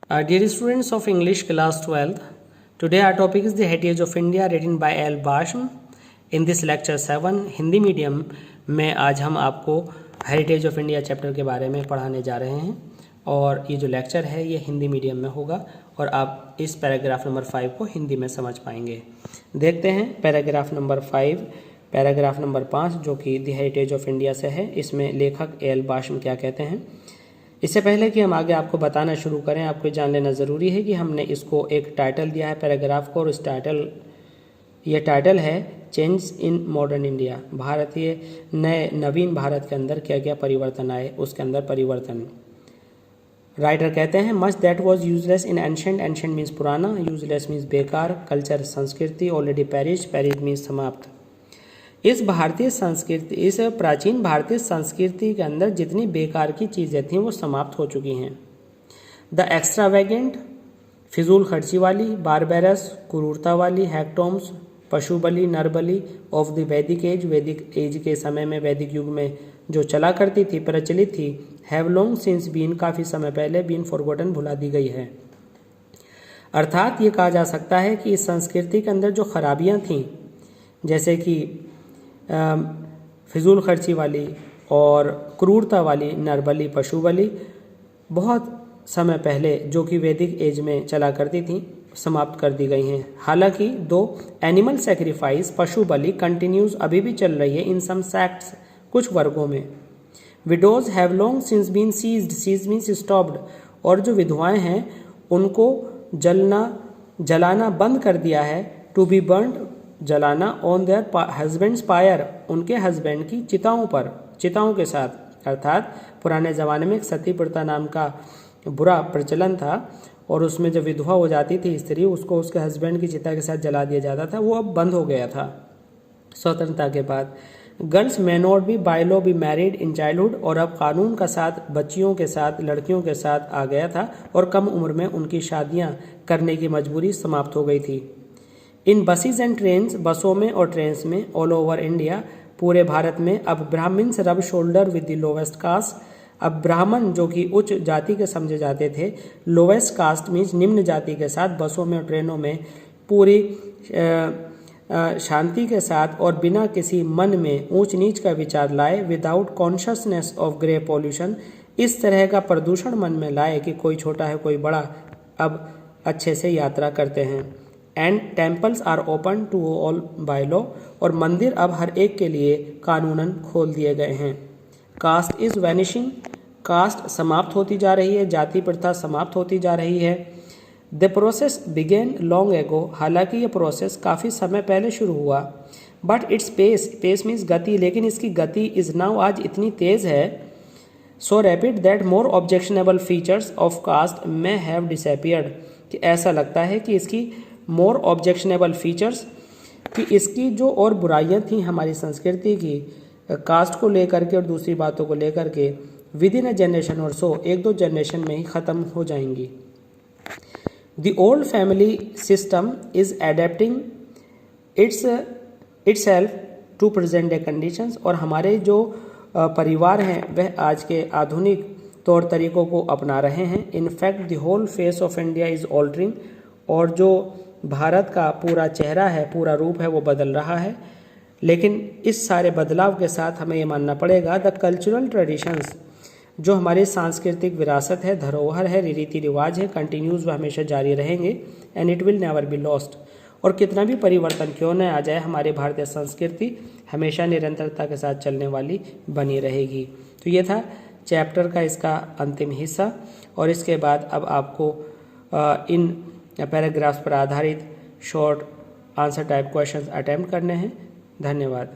Dear students of English class 12th, today our topic is the Heritage of India written by L. Basham. In this lecture 7 Hindi medium में आज हम आपको heritage of India chapter के बारे में पढ़ाने जा रहे हैं और ये जो लेक्चर है ये हिंदी मीडियम में होगा और आप इस पैराग्राफ नंबर 5 को हिंदी में समझ पाएंगे। देखते हैं पैराग्राफ नंबर 5, पैराग्राफ नंबर 5 जो कि द हेरिटेज ऑफ इंडिया से है। इसमें लेखक एल बाशम क्या कहते हैं। इससे पहले कि हम आगे आपको बताना शुरू करें, आपको जान लेना ज़रूरी है कि हमने इसको एक टाइटल दिया है पैराग्राफ को, और इस ये टाइटल है चेंज इन मॉडर्न इंडिया। भारतीय नवीन भारत के अंदर क्या क्या परिवर्तन आए, उसके अंदर परिवर्तन। राइटर कहते हैं much that was useless in ancient, ancient means पुराना, यूजलेस मीन्स बेकार, कल्चर संस्कृति, ऑलरेडी पेरिश, पेरिश मीन्स समाप्त। इस प्राचीन भारतीय संस्कृति के अंदर जितनी बेकार की चीज़ें थीं वो समाप्त हो चुकी हैं। द एक्स्ट्रावेगेंट, फिजूल खर्ची वाली, बारबेरस, क्रूरता वाली, हैक्टोम्स, पशु बलि, नर बलि ऑफ द वैदिक एज, वैदिक एज के समय में, वैदिक युग में जो चला करती थी, प्रचलित थी, हैव लॉन्ग सिंस बीन, काफ़ी समय पहले, बीन फॉरगॉटन, भुला दी गई है। अर्थात ये कहा जा सकता है कि इस संस्कृति के अंदर जो खराबियाँ थीं, जैसे कि फिजूल खर्ची वाली और क्रूरता वाली, नरबली, पशु बलि, बहुत समय पहले जो कि वैदिक एज में चला करती थी, समाप्त कर दी गई हैं। हालांकि दो एनिमल सेक्रीफाइस, पशु बलि कंटिन्यूज, अभी भी चल रही है इन सम सेक्ट्स, कुछ वर्गों में। Widows have long since been ceased, cease means stopped, और जो विधवाएं हैं उनको जलाना बंद कर दिया है। टू बी बर्न्ड, जलाना, ऑन देयर हस्बैंड्स फायर, उनके हस्बैंड की चिताओं के साथ। अर्थात पुराने ज़माने में एक सती प्रथा नाम का बुरा प्रचलन था और उसमें जब विधवा हो जाती थी स्त्री, उसको उसके हस्बैंड की चिता के साथ जला दिया जाता था। वो अब बंद हो गया था स्वतंत्रता के बाद। Girls may not be by law be married in childhood, और अब कानून का साथ बच्चियों के साथ, लड़कियों के साथ आ गया था और कम उम्र में उनकी शादियाँ करने की मजबूरी समाप्त हो गई थी। इन बसेज एंड ट्रेन्स, बसों में और ट्रेन्स में, ऑल ओवर इंडिया, पूरे भारत में, अब Brahmins rub shoulder with the lowest caste, अब ब्राह्मण जो कि उच्च जाति के समझे जाते थे, लोवेस्ट कास्ट मीन्स निम्न जाति के साथ, बसों में और ट्रेनों में पूरी शांति के साथ और बिना किसी मन में ऊंच नीच का विचार लाए, without consciousness of grey pollution, इस तरह का प्रदूषण मन में लाए कि कोई छोटा है कोई बड़ा, अब अच्छे से यात्रा करते हैं। And temples are open to all by law, और मंदिर अब हर एक के लिए कानूनन खोल दिए गए हैं। कास्ट इज वैनिशिंग, कास्ट समाप्त होती जा रही है, जाति प्रथा समाप्त होती जा रही है। The process begin long ago, हालांकि ये प्रोसेस काफ़ी समय पहले शुरू हुआ। बट इट्स पेस मीन्स गति, लेकिन इसकी गति इज नाउ आज इतनी तेज़ है, so rapid that more objectionable features of caste may have disappeared, कि ऐसा लगता है कि इसकी मोर ऑब्जेक्शनेबल फीचर्स, कि इसकी जो और बुराइयां थी हमारी संस्कृति की कास्ट को लेकर के और दूसरी बातों को लेकर के, विद इन अ जनरेशन और सो, एक दो जनरेशन में ही ख़त्म हो जाएंगी। The old family system is adapting itself to present day conditions, और हमारे जो परिवार हैं वह आज के आधुनिक तौर तरीक़ों को अपना रहे हैं। In fact the whole face of India is altering, और जो भारत का पूरा चेहरा है, पूरा रूप है, वो बदल रहा है। लेकिन इस सारे बदलाव के साथ हमें ये मानना पड़ेगा द कल्चरल ट्रेडिशंस, जो हमारी सांस्कृतिक विरासत है, धरोहर है, रीति रिवाज है, कंटिन्यूज, वह हमेशा जारी रहेंगे। And it will never be lost, और कितना भी परिवर्तन क्यों न आ जाए, हमारी भारतीय संस्कृति हमेशा निरंतरता के साथ चलने वाली बनी रहेगी। तो ये था चैप्टर का इसका अंतिम हिस्सा, और इसके बाद अब आपको इन पैराग्राफ्स पर आधारित short answer type questions attempt करने हैं। धन्यवाद।